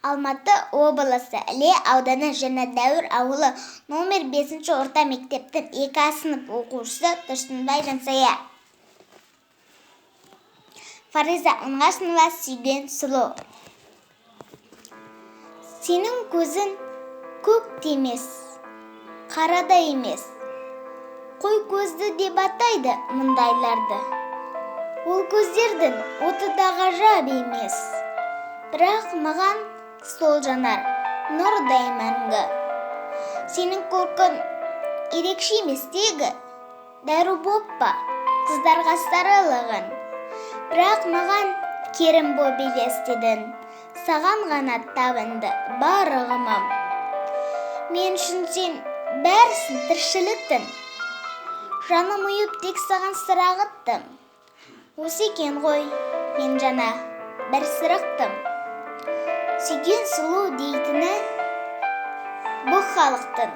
Алматы облысы Іле ауданы Жаңа Дәуір ауылы номер 5 орта мектептің 2 сынып оқушысы Тұрсынбай Жансая. Фариза Оңғашынова сүйген сұлу. Сенің көзін көк емес, қарада емес. Қой көзді деп атайды мұндайларды. Ол көздердің оты да ғажап емес. Бірақ маған сол жанар нұрдай мәңгі. Сенің көркің ерекше емес тегі, дәру боп па қыздарға сарылығын. Бірақ маған керім боп елестедің, саған ғана табынды бар ұғымым. Мен үшін сен бәрісің тіршіліктің, жаным ұйып тек саған сырағыттым. Осы екен ғой мен жана бір сырықтым. Сүйген сұлу дейтіні бұл халықтың